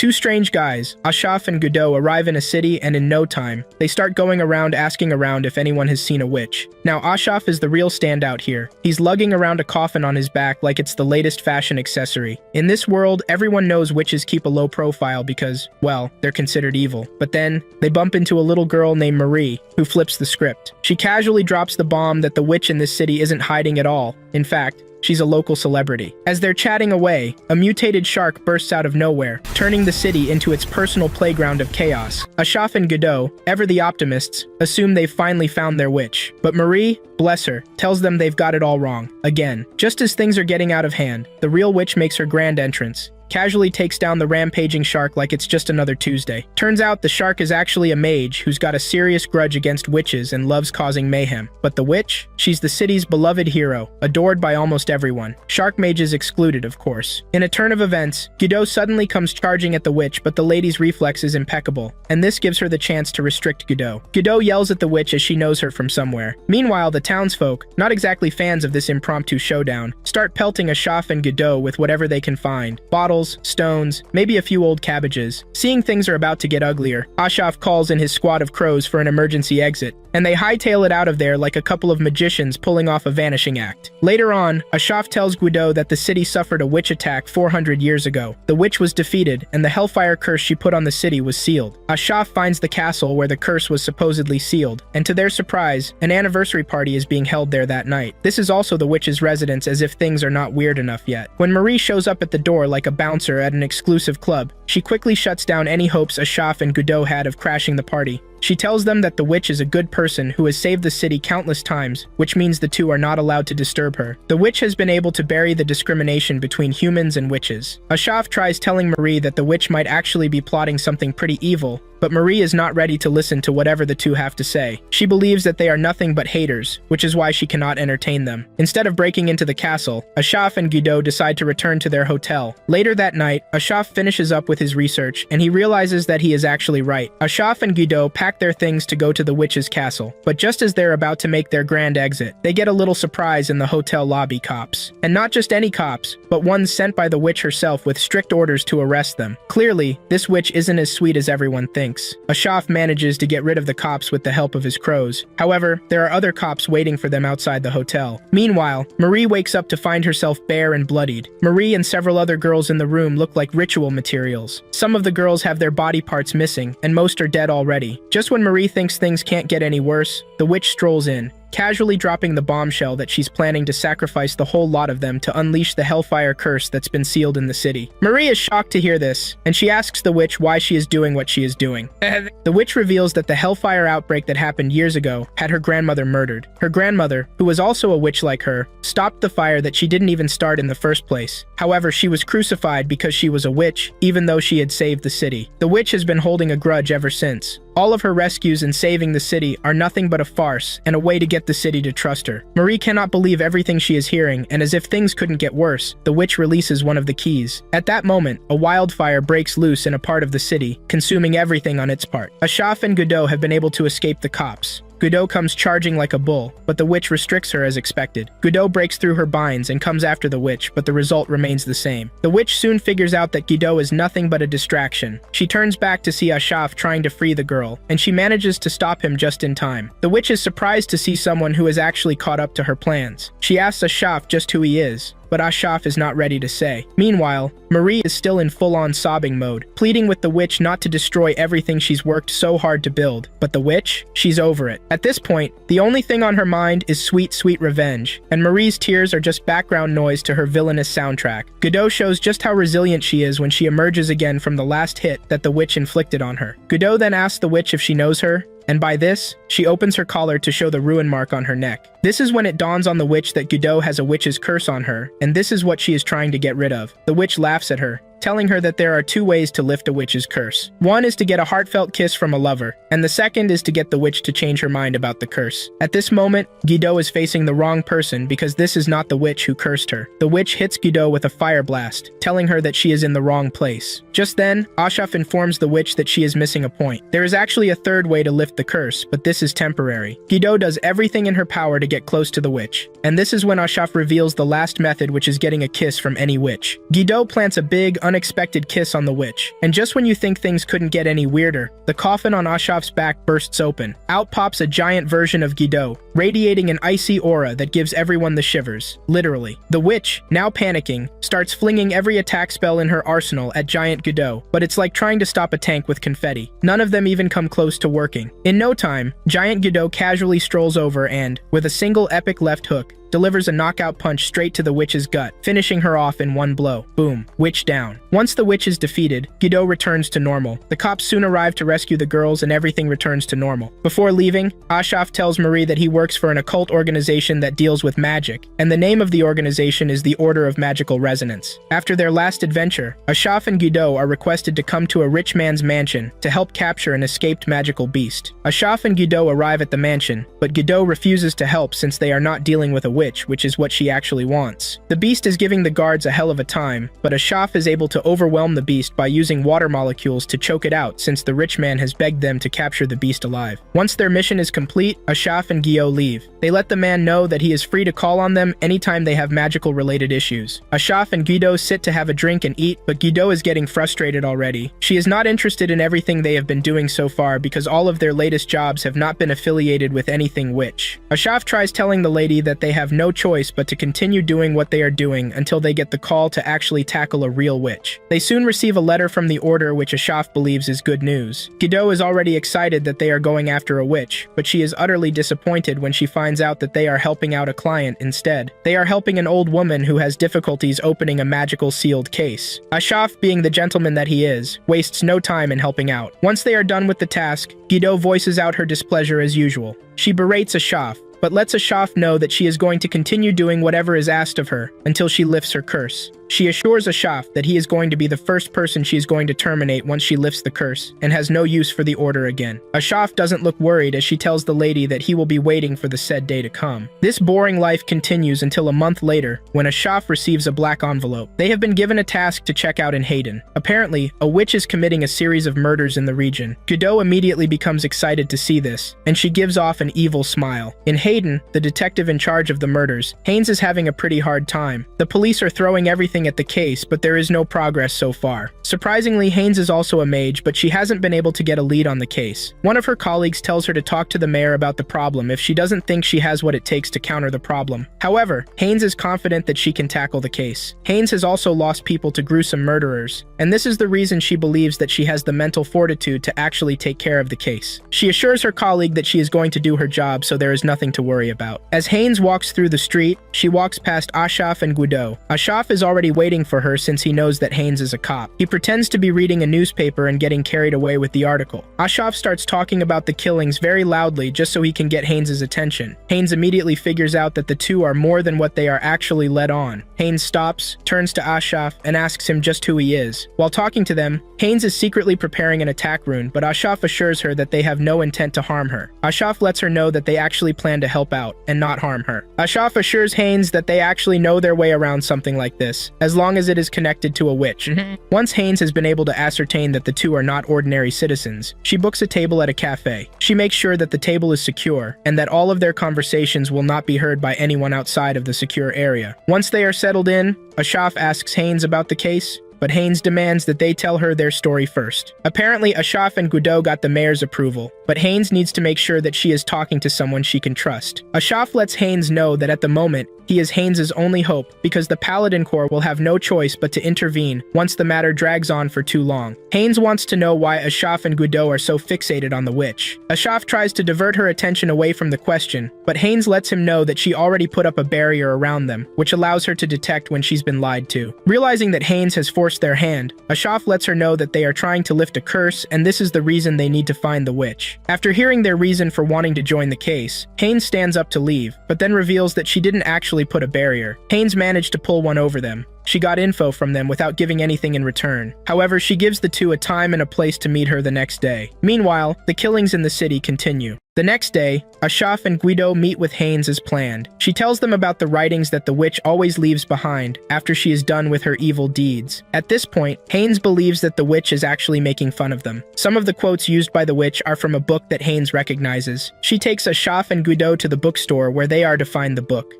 Two strange guys, Ashaf and Godot, arrive in a city, and in no time, they start going around asking around if anyone has seen a witch. Now, Ashaf is the real standout here. He's lugging around a coffin on his back like it's the latest fashion accessory. In this world, everyone knows witches keep a low profile because, well, they're considered evil. But then, they bump into a little girl named Marie, who flips the script. She casually drops the bomb that the witch in this city isn't hiding at all. In fact, she's a local celebrity. As they're chatting away, a mutated shark bursts out of nowhere, turning the city into its personal playground of chaos. Ashaf and Godot, ever the optimists, assume they've finally found their witch. But Marie, bless her, tells them they've got it all wrong. Again, just as things are getting out of hand, the real witch makes her grand entrance, casually takes down the rampaging shark like it's just another Tuesday. Turns out the shark is actually a mage who's got a serious grudge against witches and loves causing mayhem. But the witch? She's the city's beloved hero, adored by almost everyone. Shark mages excluded, of course. In a turn of events, Godot suddenly comes charging at the witch, but the lady's reflex is impeccable, and this gives her the chance to restrict Godot. Godot yells at the witch as she knows her from somewhere. Meanwhile, the townsfolk, not exactly fans of this impromptu showdown, start pelting Ashaf and Godot with whatever they can find. Bottles, stones, maybe a few old cabbages. Seeing things are about to get uglier, Ashaf calls in his squad of crows for an emergency exit, and they hightail it out of there like a couple of magicians pulling off a vanishing act. Later on, Ashaf tells Godot that the city suffered a witch attack 400 years ago. The witch was defeated, and the hellfire curse she put on the city was sealed. Ashaf finds the castle where the curse was supposedly sealed, and to their surprise, an anniversary party is being held there that night. This is also the witch's residence, as if things are not weird enough yet. When Marie shows up at the door like a bouncer at an exclusive club, she quickly shuts down any hopes Ashaf and Godot had of crashing the party. She tells them that the witch is a good person who has saved the city countless times, which means the two are not allowed to disturb her. The witch has been able to bury the discrimination between humans and witches. Ashaf tries telling Marie that the witch might actually be plotting something pretty evil, but Marie is not ready to listen to whatever the two have to say. She believes that they are nothing but haters, which is why she cannot entertain them. Instead of breaking into the castle, Ashaf and Godot decide to return to their hotel. Later that night, Ashaf finishes up with his research, and he realizes that he is actually right. Ashaf and Godot pack their things to go to the witch's castle, but just as they're about to make their grand exit, they get a little surprise in the hotel lobby cops. And not just any cops, but ones sent by the witch herself with strict orders to arrest them. Clearly, this witch isn't as sweet as everyone thinks. Ashaf manages to get rid of the cops with the help of his crows. However, there are other cops waiting for them outside the hotel. Meanwhile, Marie wakes up to find herself bare and bloodied. Marie and several other girls in the room look like ritual materials. Some of the girls have their body parts missing, and most are dead already. Just when Marie thinks things can't get any worse, the witch strolls in, casually dropping the bombshell that she's planning to sacrifice the whole lot of them to unleash the hellfire curse that's been sealed in the city. Marie is shocked to hear this, and she asks the witch why she is doing what she is doing. The witch reveals that the hellfire outbreak that happened years ago had her grandmother murdered. Her grandmother, who was also a witch like her, stopped the fire that she didn't even start in the first place. However, she was crucified because she was a witch, even though she had saved the city. The witch has been holding a grudge ever since. All of her rescues and saving the city are nothing but a farce and a way to get the city to trust her. Marie cannot believe everything she is hearing, and as if things couldn't get worse, the witch releases one of the keys. At that moment, a wildfire breaks loose in a part of the city, consuming everything on its part. Ashaf and Godot have been able to escape the cops. Godot comes charging like a bull, but the witch restricts her as expected. Godot breaks through her binds and comes after the witch, but the result remains the same. The witch soon figures out that Godot is nothing but a distraction. She turns back to see Ashaf trying to free the girl, and she manages to stop him just in time. The witch is surprised to see someone who has actually caught up to her plans. She asks Ashaf just who he is, but Ashaf is not ready to say. Meanwhile, Marie is still in full-on sobbing mode, pleading with the witch not to destroy everything she's worked so hard to build. But the witch? She's over it. At this point, the only thing on her mind is sweet, sweet revenge, and Marie's tears are just background noise to her villainous soundtrack. Godot shows just how resilient she is when she emerges again from the last hit that the witch inflicted on her. Godot then asks the witch if she knows her, and by this, she opens her collar to show the ruin mark on her neck. This is when it dawns on the witch that Godot has a witch's curse on her, and this is what she is trying to get rid of. The witch laughs at her, telling her that there are two ways to lift a witch's curse. One is to get a heartfelt kiss from a lover, and the second is to get the witch to change her mind about the curse. At this moment, Godot is facing the wrong person because this is not the witch who cursed her. The witch hits Godot with a fire blast, telling her that she is in the wrong place. Just then, Ashaf informs the witch that she is missing a point. There is actually a third way to lift the curse, but this is temporary. Godot does everything in her power to get close to the witch, and this is when Ashaf reveals the last method, which is getting a kiss from any witch. Godot plants a big, unexpected kiss on the witch. And just when you think things couldn't get any weirder, the coffin on Ashaf's back bursts open. Out pops a giant version of Guido, radiating an icy aura that gives everyone the shivers. Literally. The witch, now panicking, starts flinging every attack spell in her arsenal at giant Guido, but it's like trying to stop a tank with confetti. None of them even come close to working. In no time, giant Guido casually strolls over and, with a single epic left hook, delivers a knockout punch straight to the witch's gut, finishing her off in one blow. Boom. Witch down. Once the witch is defeated, Guido returns to normal. The cops soon arrive to rescue the girls and everything returns to normal. Before leaving, Ashaf tells Marie that he works for an occult organization that deals with magic, and the name of the organization is the Order of Magical Resonance. After their last adventure, Ashaf and Guido are requested to come to a rich man's mansion to help capture an escaped magical beast. Ashaf and Guido arrive at the mansion, but Guido refuses to help since they are not dealing with a witch, which is what she actually wants. The beast is giving the guards a hell of a time, but Ashaf is able to overwhelm the beast by using water molecules to choke it out since the rich man has begged them to capture the beast alive. Once their mission is complete, Ashaf and Guido leave. They let the man know that he is free to call on them anytime they have magical related issues. Ashaf and Guido sit to have a drink and eat, but Guido is getting frustrated already. She is not interested in everything they have been doing so far because all of their latest jobs have not been affiliated with anything witch. Ashaf tries telling the lady that they have no choice but to continue doing what they are doing until they get the call to actually tackle a real witch. They soon receive a letter from the order which Ashaf believes is good news. Guido is already excited that they are going after a witch, but she is utterly disappointed when she finds out that they are helping out a client instead. They are helping an old woman who has difficulties opening a magical sealed case. Ashaf, being the gentleman that he is, wastes no time in helping out. Once they are done with the task, Guido voices out her displeasure as usual. She berates Ashaf, but lets Ashaf know that she is going to continue doing whatever is asked of her until she lifts her curse. She assures Ashaf that he is going to be the first person she is going to terminate once she lifts the curse, and has no use for the order again. Ashaf doesn't look worried as she tells the lady that he will be waiting for the said day to come. This boring life continues until a month later, when Ashaf receives a black envelope. They have been given a task to check out in Hayden. Apparently, a witch is committing a series of murders in the region. Guido immediately becomes excited to see this, and she gives off an evil smile. In Hayden, the detective in charge of the murders, Haynes is having a pretty hard time. The police are throwing everything at the case, but there is no progress so far. Surprisingly, Haynes is also a mage, but she hasn't been able to get a lead on the case. One of her colleagues tells her to talk to the mayor about the problem if she doesn't think she has what it takes to counter the problem. However, Haynes is confident that she can tackle the case. Haynes has also lost people to gruesome murderers, and this is the reason she believes that she has the mental fortitude to actually take care of the case. She assures her colleague that she is going to do her job, so there is nothing to worry about. As Haynes walks through the street, she walks past Ashaf and Guido. Ashaf is already waiting for her since he knows that Haynes is a cop. He pretends to be reading a newspaper and getting carried away with the article. Ashaf starts talking about the killings very loudly just so he can get Haynes' attention. Haynes immediately figures out that the two are more than what they are actually led on. Haynes stops, turns to Ashaf, and asks him just who he is. While talking to them, Haynes is secretly preparing an attack rune, but Ashaf assures her that they have no intent to harm her. Ashaf lets her know that they actually plan to help out and not harm her. Ashaf assures Haynes that they actually know their way around something like this, as long as it is connected to a witch. Once Haynes has been able to ascertain that the two are not ordinary citizens, she books a table at a cafe. She makes sure that the table is secure, and that all of their conversations will not be heard by anyone outside of the secure area. Once they are settled in, Ashaf asks Haynes about the case, but Haynes demands that they tell her their story first. Apparently, Ashaf and Guido got the mayor's approval, but Haynes needs to make sure that she is talking to someone she can trust. Ashaf lets Haynes know that at the moment, he is Haynes' only hope because the Paladin Corps will have no choice but to intervene once the matter drags on for too long. Haynes wants to know why Ashaf and Guido are so fixated on the witch. Ashaf tries to divert her attention away from the question, but Haynes lets him know that she already put up a barrier around them, which allows her to detect when she's been lied to. Realizing that Haynes has forced their hand, Ashaf lets her know that they are trying to lift a curse, and this is the reason they need to find the witch. After hearing their reason for wanting to join the case, Haynes stands up to leave, but then reveals that she didn't actually put a barrier. Haynes managed to pull one over them. She got info from them without giving anything in return. However, she gives the two a time and a place to meet her the next day. Meanwhile, the killings in the city continue. The next day, Ashraf and Guido meet with Haynes as planned. She tells them about the writings that the witch always leaves behind after she is done with her evil deeds. At this point, Haynes believes that the witch is actually making fun of them. Some of the quotes used by the witch are from a book that Haynes recognizes. She takes Ashraf and Guido to the bookstore where they are to find the book.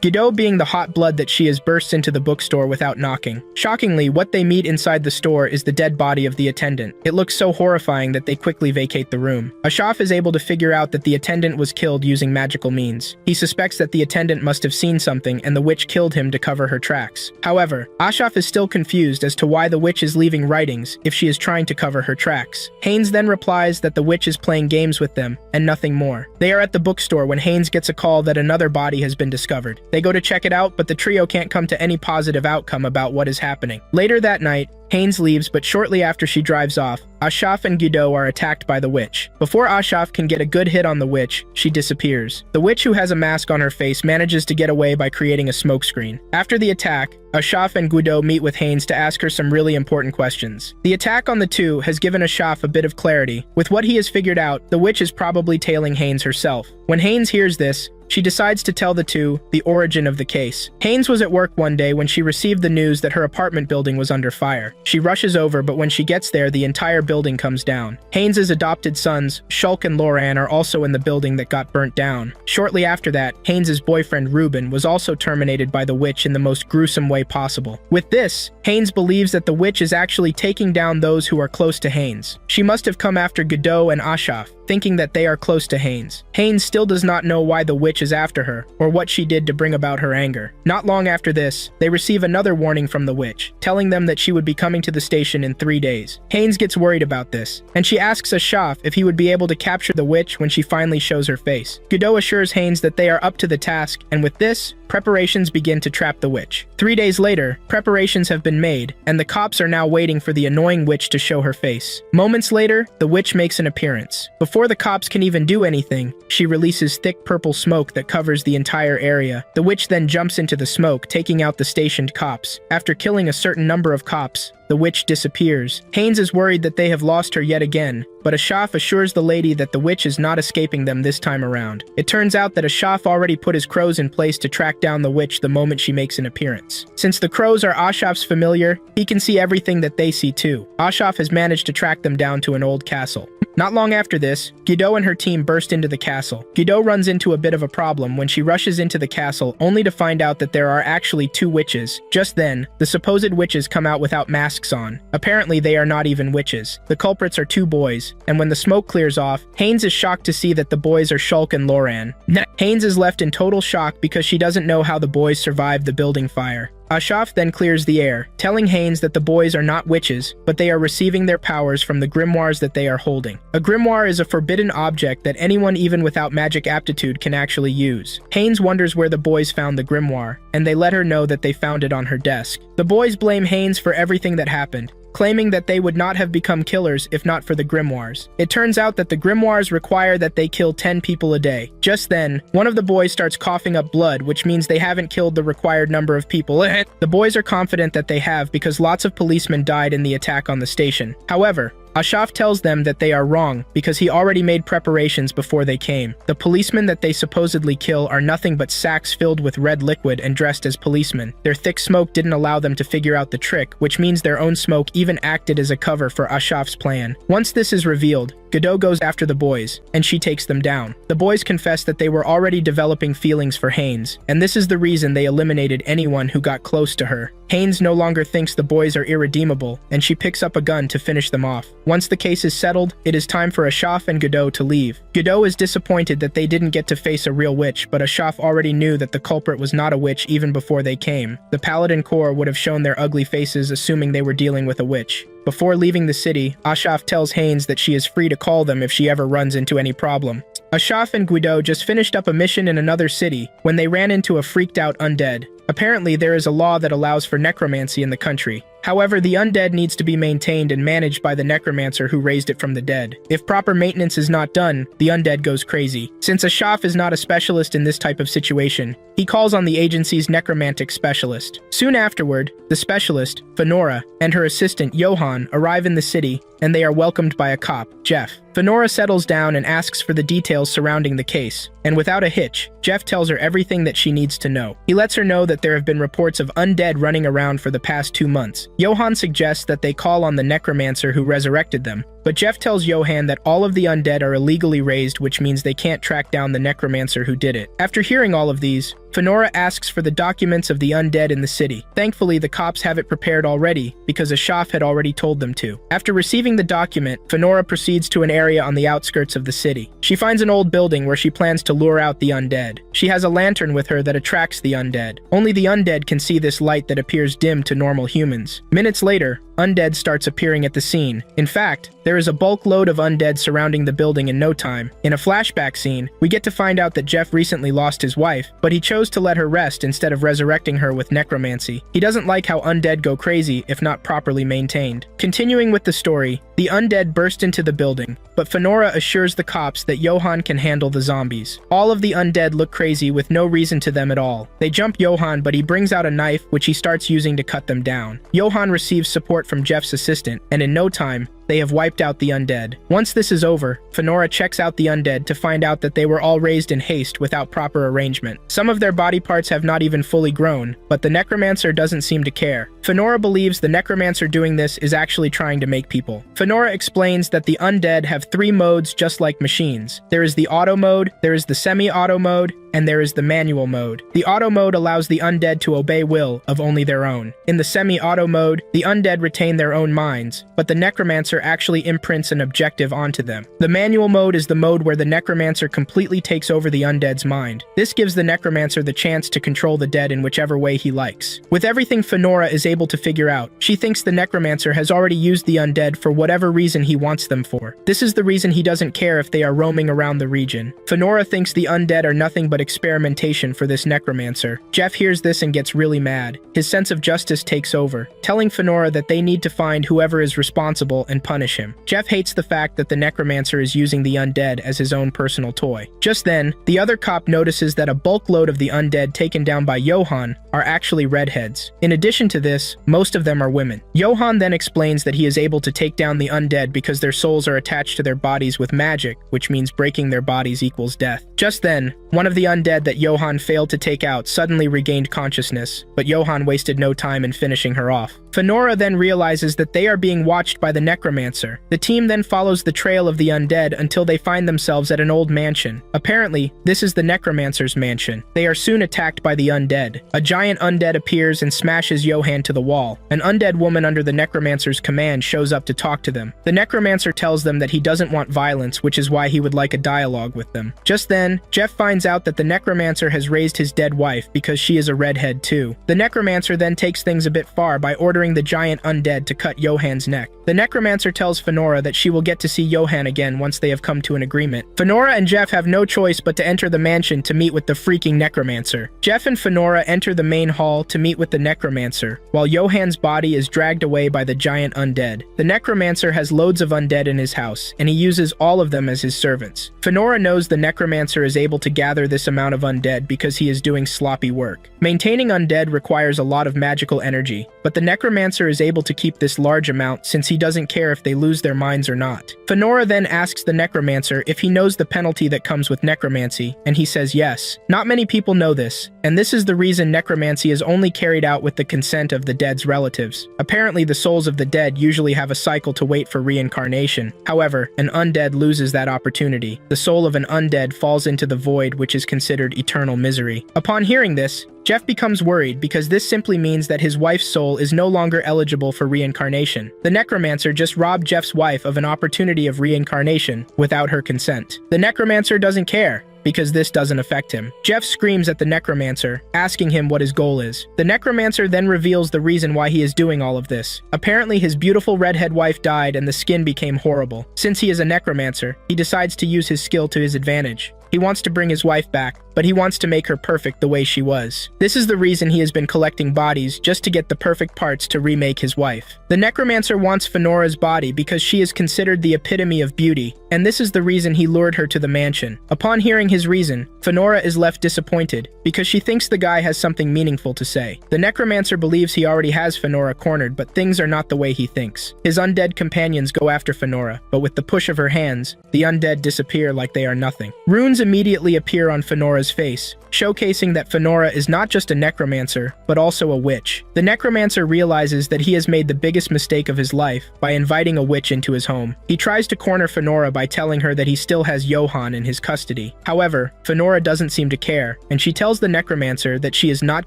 Guido, being the hot blood that she is, bursts into the bookstore without knocking. Shockingly, what they meet inside the store is the dead body of the attendant. It looks so horrifying that they quickly vacate the room. Ashraf is able to figure out that the attendant was killed using magical means. He suspects that the attendant must have seen something and the witch killed him to cover her tracks. However, Ashraf is still confused as to why the witch is leaving writings if she is trying to cover her tracks. Haynes then replies that the witch is playing games with them and nothing more. They are at the bookstore when Haynes gets a call that another body has been discovered. They go to check it out, but the trio can't come to any positive outcome about what is happening. Later that night, Haynes leaves, but shortly after she drives off, Ashraf and Guido are attacked by the witch. Before Ashraf can get a good hit on the witch, she disappears. The witch, who has a mask on her face, manages to get away by creating a smokescreen. After the attack, Ashraf and Guido meet with Haynes to ask her some really important questions. The attack on the two has given Ashraf a bit of clarity. With what he has figured out, the witch is probably tailing Haynes herself. When Haynes hears this, she decides to tell the two the origin of the case. Haynes was at work one day when she received the news that her apartment building was under fire. She rushes over, but when she gets there, the entire building comes down. Haynes' adopted sons, Shulk and Loran, are also in the building that got burnt down. Shortly after that, Haynes' boyfriend Ruben was also terminated by the witch in the most gruesome way possible. With this, Haynes believes that the witch is actually taking down those who are close to Haynes. She must have come after Guido and Ashraf, thinking that they are close to Haynes. Haynes still does not know why the witch is after her, or what she did to bring about her anger. Not long after this, they receive another warning from the witch, telling them that she would be coming to the station in 3 days. Haynes gets worried about this, and she asks Ashraf if he would be able to capture the witch when she finally shows her face. Guido assures Haynes that they are up to the task, and with this, preparations begin to trap the witch. 3 days later, preparations have been made, and the cops are now waiting for the annoying witch to show her face. Moments later, the witch makes an appearance. Before the cops can even do anything, she releases thick purple smoke that covers the entire area. The witch then jumps into the smoke, taking out the stationed cops. After killing a certain number of cops, the witch disappears. Haynes is worried that they have lost her yet again, but Ashraf assures the lady that the witch is not escaping them this time around. It turns out that Ashraf already put his crows in place to track down the witch the moment she makes an appearance. Since the crows are Ashraf's familiar, he can see everything that they see too. Ashraf has managed to track them down to an old castle. Not long after this, Guido and her team burst into the castle. Guido runs into a bit of a problem when she rushes into the castle only to find out that there are actually 2 witches. Just then, the supposed witches come out without masks on. Apparently, they are not even witches. The culprits are 2 boys, and when the smoke clears off, Haynes is shocked to see that the boys are Shulk and Loran. Haynes is left in total shock because she doesn't know how the boys survived the building fire. Ashraf then clears the air, telling Haynes that the boys are not witches, but they are receiving their powers from the grimoires that they are holding. A grimoire is a forbidden object that anyone even without magic aptitude can actually use. Haynes wonders where the boys found the grimoire, and they let her know that they found it on her desk. The boys blame Haynes for everything that happened, claiming that they would not have become killers if not for the grimoires. It turns out that the grimoires require that they kill 10 people a day. Just then, one of the boys starts coughing up blood, which means they haven't killed the required number of people. The boys are confident that they have because lots of policemen died in the attack on the station. However, Ashraf tells them that they are wrong because he already made preparations before they came. The policemen that they supposedly kill are nothing but sacks filled with red liquid and dressed as policemen. Their thick smoke didn't allow them to figure out the trick, which means their own smoke even acted as a cover for Ashraf's plan. Once this is revealed, Guido goes after the boys, and she takes them down. The boys confess that they were already developing feelings for Haynes, and this is the reason they eliminated anyone who got close to her. Haynes no longer thinks the boys are irredeemable, and she picks up a gun to finish them off. Once the case is settled, it is time for Ashraf and Guido to leave. Guido is disappointed that they didn't get to face a real witch, but Ashraf already knew that the culprit was not a witch even before they came. The Paladin Corps would have shown their ugly faces assuming they were dealing with a witch. Before leaving the city, Ashraf tells Haynes that she is free to call them if she ever runs into any problem. Ashraf and Guido just finished up a mission in another city when they ran into a freaked out undead. Apparently, there is a law that allows for necromancy in the country. However, the undead needs to be maintained and managed by the necromancer who raised it from the dead. If proper maintenance is not done, the undead goes crazy. Since Ashaf is not a specialist in this type of situation, he calls on the agency's necromantic specialist. Soon afterward, the specialist, Fenora, and her assistant, Johan, arrive in the city, and they are welcomed by a cop, Jeff. Fenora settles down and asks for the details surrounding the case, and without a hitch, Jeff tells her everything that she needs to know. He lets her know that there have been reports of undead running around for the past 2 months. Johan suggests that they call on the necromancer who resurrected them, but Jeff tells Johan that all of the undead are illegally raised, which means they can't track down the necromancer who did it. After hearing all of these, Fenora asks for the documents of the undead in the city. Thankfully, the cops have it prepared already, because Ashaf had already told them to. After receiving the document, Fenora proceeds to an area on the outskirts of the city. She finds an old building where she plans to lure out the undead. She has a lantern with her that attracts the undead. Only the undead can see this light that appears dim to normal humans. Minutes later, undead starts appearing at the scene. In fact, there is a bulk load of undead surrounding the building in no time. In a flashback scene, we get to find out that Jeff recently lost his wife, but he chose to let her rest instead of resurrecting her with necromancy. He doesn't like how undead go crazy if not properly maintained. Continuing with the story, the undead burst into the building, but Fenora assures the cops that Johan can handle the zombies. All of the undead look crazy with no reason to them at all. They jump Johan, but he brings out a knife which he starts using to cut them down. Johan receives support from Jeff's assistant, and in no time, they have wiped out the undead. Once this is over, Fenora checks out the undead to find out that they were all raised in haste without proper arrangement. Some of their body parts have not even fully grown, but the necromancer doesn't seem to care. Fenora believes the necromancer doing this is actually trying to make people. Fenora explains that the undead have 3 modes just like machines. There is the auto mode, there is the semi-auto mode, and there is the manual mode. The auto mode allows the undead to obey will of only their own. In the semi-auto mode, the undead retain their own minds, but the necromancer actually imprints an objective onto them. The manual mode is the mode where the necromancer completely takes over the undead's mind. This gives the necromancer the chance to control the dead in whichever way he likes. With everything Fenora is able to figure out, she thinks the necromancer has already used the undead for whatever reason he wants them for. This is the reason he doesn't care if they are roaming around the region. Fenora thinks the undead are nothing but experimentation for this necromancer. Jeff hears this and gets really mad. His sense of justice takes over, telling Fenora that they need to find whoever is responsible and punish him. Jeff hates the fact that the necromancer is using the undead as his own personal toy. Just then, the other cop notices that a bulk load of the undead taken down by Johan are actually redheads. In addition to this, most of them are women. Johan then explains that he is able to take down the undead because their souls are attached to their bodies with magic, which means breaking their bodies equals death. Just then, one of the undead that Johan failed to take out suddenly regained consciousness, but Johan wasted no time in finishing her off. Fenora then realizes that they are being watched by the necromancer. The team then follows the trail of the undead until they find themselves at an old mansion. Apparently, this is the necromancer's mansion. They are soon attacked by the undead. A giant undead appears and smashes Johan to the wall. An undead woman under the necromancer's command shows up to talk to them. The necromancer tells them that he doesn't want violence, which is why he would like a dialogue with them. Just then, Jeff finds out that the necromancer has raised his dead wife because she is a redhead too. The necromancer then takes things a bit far by ordering the giant undead to cut Johan's neck. The necromancer tells Fenora that she will get to see Johan again once they have come to an agreement. Fenora and Jeff have no choice but to enter the mansion to meet with the freaking necromancer. Jeff and Fenora enter the main hall to meet with the necromancer, while Johan's body is dragged away by the giant undead. The necromancer has loads of undead in his house, and he uses all of them as his servants. Fenora knows the necromancer is able to gather this amount of undead because he is doing sloppy work. Maintaining undead requires a lot of magical energy, but the necromancer is able to keep this large amount since he doesn't care if they lose their minds or not. Fenora then asks the necromancer if he knows the penalty that comes with necromancy, and he says yes. Not many people know this, and this is the reason necromancy is only carried out with the consent of the dead's relatives. Apparently, the souls of the dead usually have a cycle to wait for reincarnation. However, an undead loses that opportunity. The soul of an undead falls into the void, which is considered eternal misery. Upon hearing this, Jeff becomes worried because this simply means that his wife's soul is no longer eligible for reincarnation. The necromancer just robbed Jeff's wife of an opportunity of reincarnation without her consent. The necromancer doesn't care, because this doesn't affect him. Jeff screams at the necromancer, asking him what his goal is. The necromancer then reveals the reason why he is doing all of this. Apparently, his beautiful redhead wife died and the skin became horrible. Since he is a necromancer, he decides to use his skill to his advantage. He wants to bring his wife back, but he wants to make her perfect the way she was. This is the reason he has been collecting bodies, just to get the perfect parts to remake his wife. The necromancer wants Fenora's body because she is considered the epitome of beauty, and this is the reason he lured her to the mansion. Upon hearing his reason, Fenora is left disappointed because she thinks the guy has something meaningful to say. The necromancer believes he already has Fenora cornered, but things are not the way he thinks. His undead companions go after Fenora, but with the push of her hands, the undead disappear like they are nothing. Runes immediately appear on Fenora's face, showcasing that Fenora is not just a necromancer, but also a witch. The necromancer realizes that he has made the biggest mistake of his life by inviting a witch into his home. He tries to corner Fenora by telling her that he still has Johann in his custody. However, Fenora doesn't seem to care, and she tells the necromancer that she is not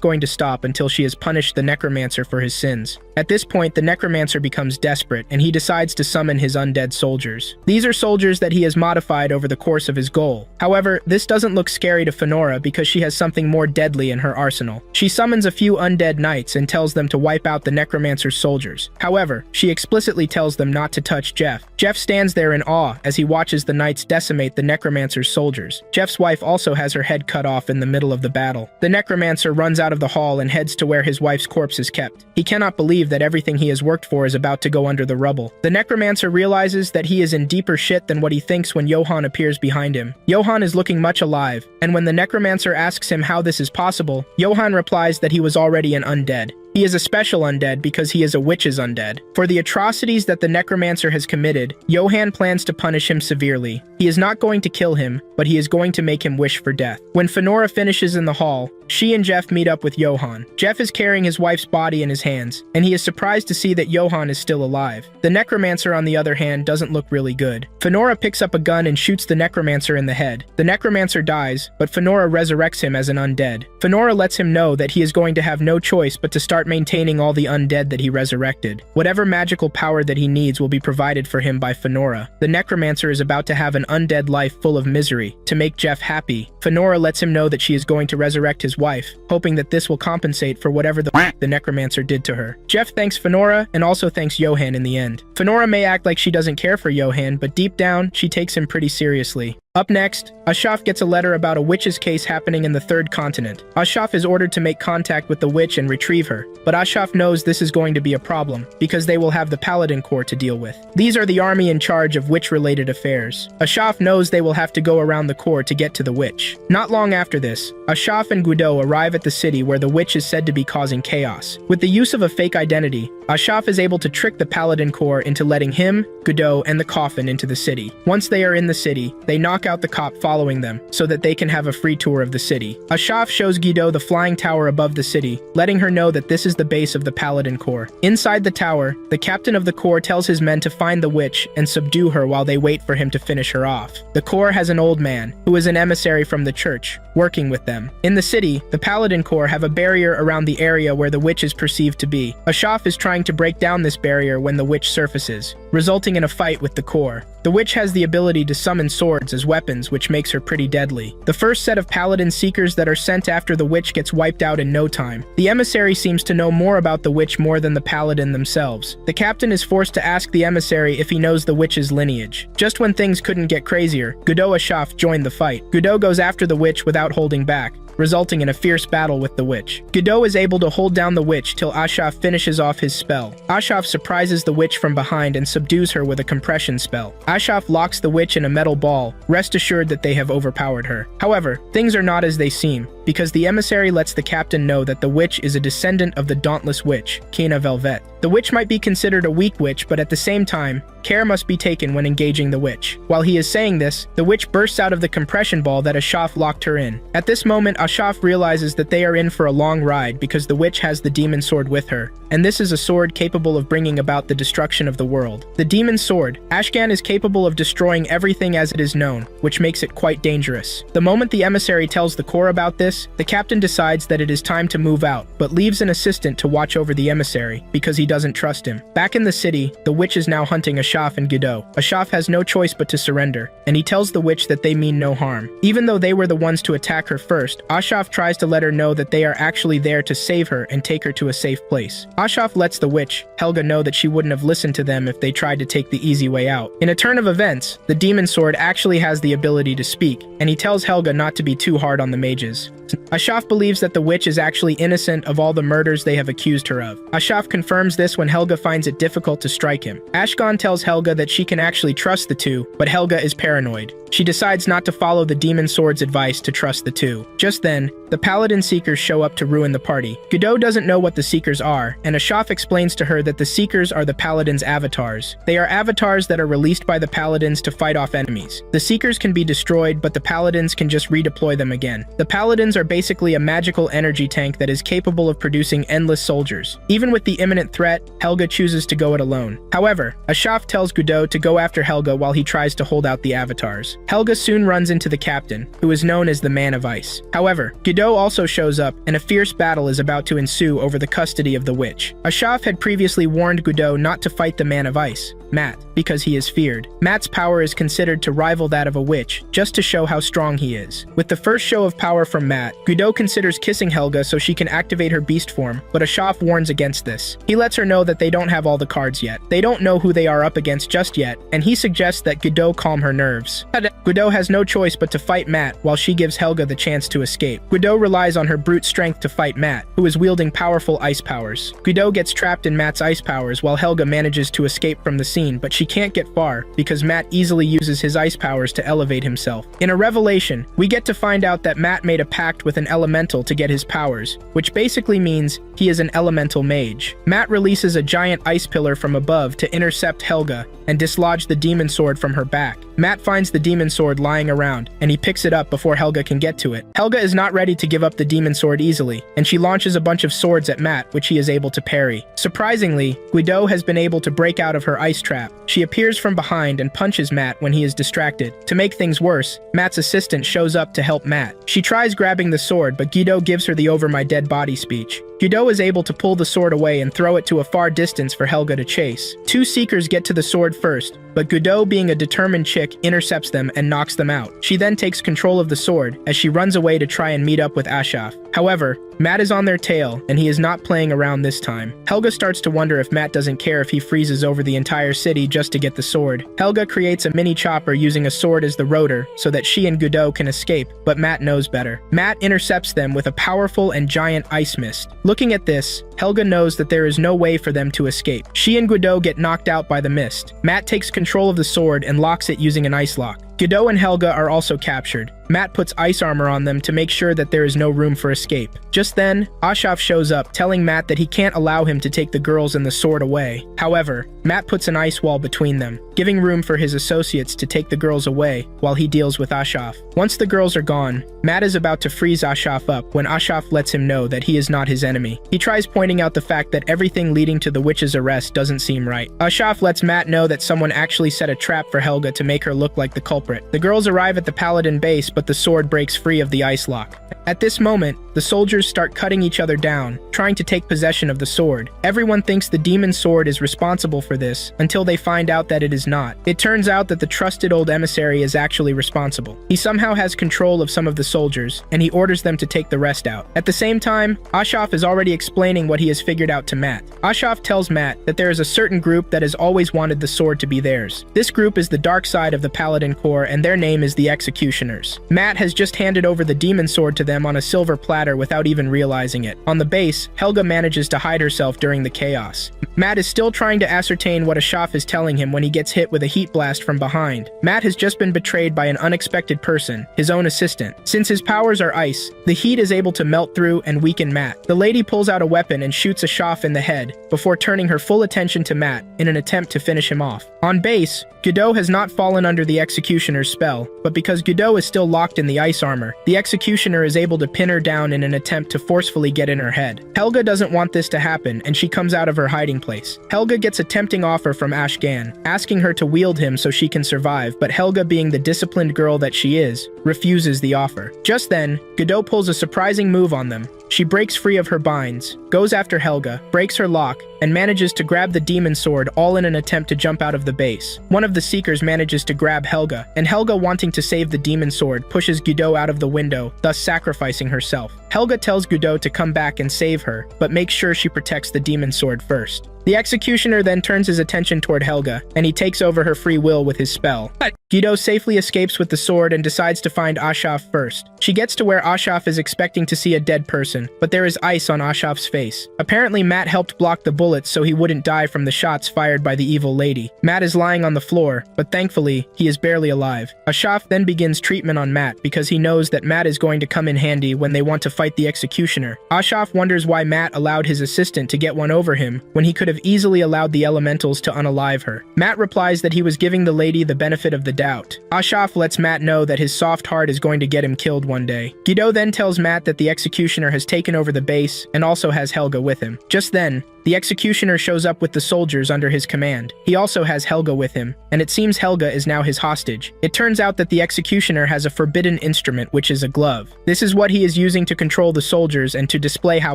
going to stop until she has punished the necromancer for his sins. At this point, the necromancer becomes desperate, and he decides to summon his undead soldiers. These are soldiers that he has modified over the course of his goal. However, this doesn't look scary to Fenora because she has something more deadly in her arsenal. She summons a few undead knights and tells them to wipe out the necromancer's soldiers. However, she explicitly tells them not to touch Jeff. Jeff stands there in awe as he watches the knights decimate the necromancer's soldiers. Jeff's wife also has her head cut off in the middle of the battle. The necromancer runs out of the hall and heads to where his wife's corpse is kept. He cannot believe that everything he has worked for is about to go under the rubble. The necromancer realizes that he is in deeper shit than what he thinks when Johann appears behind him. Johann is looking much alive, and when the necromancer asks him how this is possible, Johann replies that he was already an undead. He is a special undead because he is a witch's undead. For the atrocities that the necromancer has committed, Johann plans to punish him severely. He is not going to kill him, but he is going to make him wish for death. When Fenora finishes in the hall, she and Jeff meet up with Johann. Jeff is carrying his wife's body in his hands, and he is surprised to see that Johann is still alive. The necromancer, on the other hand, doesn't look really good. Fenora picks up a gun and shoots the necromancer in the head. The necromancer dies, but Fenora resurrects him as an undead. Fenora lets him know that he is going to have no choice but to start maintaining all the undead that he resurrected. Whatever magical power that he needs will be provided for him by Fenora. The necromancer is about to have an undead life full of misery. To make Jeff happy, Fenora lets him know that she is going to resurrect his wife, hoping that this will compensate for whatever the necromancer did to her. Jeff thanks Fenora and also thanks Johann in the end. Fenora may act like she doesn't care for Johann, but deep down, she takes him pretty seriously. Up next, Ashaf gets a letter about a witch's case happening in the third continent. Ashaf is ordered to make contact with the witch and retrieve her, but Ashaf knows this is going to be a problem, because they will have the Paladin Corps to deal with. These are the army in charge of witch-related affairs. Ashaf knows they will have to go around the Corps to get to the witch. Not long after this, Ashaf and Gudo arrive at the city where the witch is said to be causing chaos. With the use of a fake identity, Ashaf is able to trick the Paladin Corps into letting him, Gudo, and the coffin into the city. Once they are in the city, they knock out the cop following them so that they can have a free tour of the city. Ashaf shows Guido the flying tower above the city, letting her know that this is the base of the Paladin Corps. Inside the tower, the captain of the Corps tells his men to find the witch and subdue her while they wait for him to finish her off. The Corps has an old man, who is an emissary from the church, working with them. In the city, the Paladin Corps have a barrier around the area where the witch is perceived to be. Ashaf is trying to break down this barrier when the witch surfaces, resulting in a fight with the Corps. The witch has the ability to summon swords as weapons, which makes her pretty deadly. The first set of Paladin Seekers that are sent after the witch gets wiped out in no time. The emissary seems to know more about the witch more than the Paladin themselves. The captain is forced to ask the emissary if he knows the witch's lineage. Just when things couldn't get crazier, Gudo Ashaf joined the fight. Gudo goes after the witch without holding back, resulting in a fierce battle with the witch. Gudo is able to hold down the witch till Ashaf finishes off his spell. Ashaf surprises the witch from behind and subdues her with a compression spell. Ashaf locks the witch in a metal ball, rest assured that they have overpowered her. However, things are not as they seem, because the emissary lets the captain know that the witch is a descendant of the dauntless witch, Kena Velvet. The witch might be considered a weak witch, but at the same time, care must be taken when engaging the witch. While he is saying this, the witch bursts out of the compression ball that Ashaf locked her in. At this moment, Ashaf realizes that they are in for a long ride because the witch has the demon sword with her, and this is a sword capable of bringing about the destruction of the world. The demon sword, Ashgan, is capable of destroying everything as it is known, which makes it quite dangerous. The moment the emissary tells the Corps about this, this, the captain decides that it is time to move out, but leaves an assistant to watch over the emissary, because he doesn't trust him. Back in the city, the witch is now hunting Ashaf and Godot. Ashaf has no choice but to surrender, and he tells the witch that they mean no harm. Even though they were the ones to attack her first, Ashaf tries to let her know that they are actually there to save her and take her to a safe place. Ashaf lets the witch, Helga, know that she wouldn't have listened to them if they tried to take the easy way out. In a turn of events, the demon sword actually has the ability to speak, and he tells Helga not to be too hard on the mages. Ashaf believes that the witch is actually innocent of all the murders they have accused her of. Ashaf confirms this when Helga finds it difficult to strike him. Ashgon tells Helga that she can actually trust the two, but Helga is paranoid. She decides not to follow the demon sword's advice to trust the two. Just then, the paladin seekers show up to ruin the party. Godot doesn't know what the seekers are, and Ashaf explains to her that the seekers are the paladins' avatars. They are avatars that are released by the paladins to fight off enemies. The seekers can be destroyed, but the paladins can just redeploy them again. The paladins are basically a magical energy tank that is capable of producing endless soldiers. Even with the imminent threat, Helga chooses to go it alone. However, Ashaf tells Godot to go after Helga while he tries to hold out the avatars. Helga soon runs into the captain, who is known as the Man of Ice. However, Godot also shows up, and a fierce battle is about to ensue over the custody of the witch. Ashaf had previously warned Godot not to fight the Man of Ice, Matt, because he is feared. Matt's power is considered to rival that of a witch, just to show how strong he is. With the first show of power from Matt, Godot considers kissing Helga so she can activate her beast form, but Ashaf warns against this. He lets her know that they don't have all the cards yet. They don't know who they are up against just yet, and he suggests that Godot calm her nerves. Godot has no choice but to fight Matt while she gives Helga the chance to escape. Godot relies on her brute strength to fight Matt, who is wielding powerful ice powers. Godot gets trapped in Matt's ice powers while Helga manages to escape from the scene, but she can't get far because Matt easily uses his ice powers to elevate himself. In a revelation, we get to find out that Matt made a pact with an elemental to get his powers, which basically means he is an elemental mage. Matt releases a giant ice pillar from above to intercept Helga and dislodge the demon sword from her back. Matt finds the demon sword lying around, and he picks it up before Helga can get to it. Helga is not ready to give up the demon sword easily, and she launches a bunch of swords at Matt, which he is able to parry. Surprisingly, Godot has been able to break out of her ice trap. She appears from behind and punches Matt when he is distracted. To make things worse, Matt's assistant shows up to help Matt. She tries grabbing the sword, but Godot gives her the "over my dead body" speech. Godot is able to pull the sword away and throw it to a far distance for Helga to chase. Two seekers get to the sword first, but Godot, being a determined chick, intercepts them and knocks them out. She then takes control of the sword as she runs away to try and meet up with Ashaf. However, Matt is on their tail, and he is not playing around this time. Helga starts to wonder if Matt doesn't care if he freezes over the entire city just to get the sword. Helga creates a mini chopper using a sword as the rotor so that she and Godot can escape, but Matt knows better. Matt intercepts them with a powerful and giant ice mist. Looking at this, Helga knows that there is no way for them to escape. She and Godot get knocked out by the mist. Matt takes control of the sword and locks it using an ice lock. Godot and Helga are also captured. Matt puts ice armor on them to make sure that there is no room for escape. Just then, Ashaf shows up, telling Matt that he can't allow him to take the girls and the sword away. However, Matt puts an ice wall between them, giving room for his associates to take the girls away while he deals with Ashaf. Once the girls are gone, Matt is about to freeze Ashaf up when Ashaf lets him know that he is not his enemy. He tries pointing out the fact that everything leading to the witch's arrest doesn't seem right. Ashaf lets Matt know that someone actually set a trap for Helga to make her look like the culprit. The girls arrive at the paladin base, but the sword breaks free of the ice lock. At this moment, the soldiers start cutting each other down, trying to take possession of the sword. Everyone thinks the demon sword is responsible for this, until they find out that it is not. It turns out that the trusted old emissary is actually responsible. He somehow has control of some of the soldiers, and he orders them to take the rest out. At the same time, Ashaf is already explaining what he has figured out to Matt. Ashaf tells Matt that there is a certain group that has always wanted the sword to be theirs. This group is the dark side of the Paladin Corps, and their name is the Executioners. Matt has just handed over the demon sword to them on a silver platter without even realizing it. On the base, Helga manages to hide herself during the chaos. Matt is still trying to ascertain what Ashaf is telling him when he gets hit with a heat blast from behind. Matt has just been betrayed by an unexpected person, his own assistant. Since his powers are ice, the heat is able to melt through and weaken Matt. The lady pulls out a weapon and shoots Ashaf in the head, before turning her full attention to Matt in an attempt to finish him off. On base, Godot has not fallen under the Executioner's spell, but because Godot is still locked in the ice armor, the Executioner is able to pin her down in an attempt to forcefully get in her head. Helga doesn't want this to happen, and she comes out of her hiding place. Helga gets a tempting offer from Ashgan, asking her to wield him so she can survive, but Helga, being the disciplined girl that she is, refuses the offer. Just then, Godot pulls a surprising move on them. She breaks free of her binds, goes after Helga, breaks her lock, and manages to grab the demon sword, all in an attempt to jump out of the base. One of the Seekers manages to grab Helga, and Helga, wanting to save the demon sword, pushes Godot out of the window, thus sacrificing herself. Helga tells Godot to come back and save her, but makes sure she protects the demon sword first. The executioner then turns his attention toward Helga, and he takes over her free will with his spell. Godot safely escapes with the sword and decides to find Ashaf first. She gets to where Ashaf is expecting to see a dead person, but there is ice on Ashaf's face. Apparently, Matt helped block the bullets so he wouldn't die from the shots fired by the evil lady. Matt is lying on the floor, but thankfully, he is barely alive. Ashaf then begins treatment on Matt because he knows that Matt is going to come in handy when they want to fight the executioner. Ashaf wonders why Matt allowed his assistant to get one over him when he could have easily allowed the elementals to unalive her. Matt replies that he was giving the lady the benefit of the doubt. Ashaf lets Matt know that his soft heart is going to get him killed one day. Godot then tells Matt that the executioner has taken over the base and also has Helga with him. Just then, the executioner shows up with the soldiers under his command. He also has Helga with him, and it seems Helga is now his hostage. It turns out that the executioner has a forbidden instrument, which is a glove. This is what he is using to control the soldiers and to display how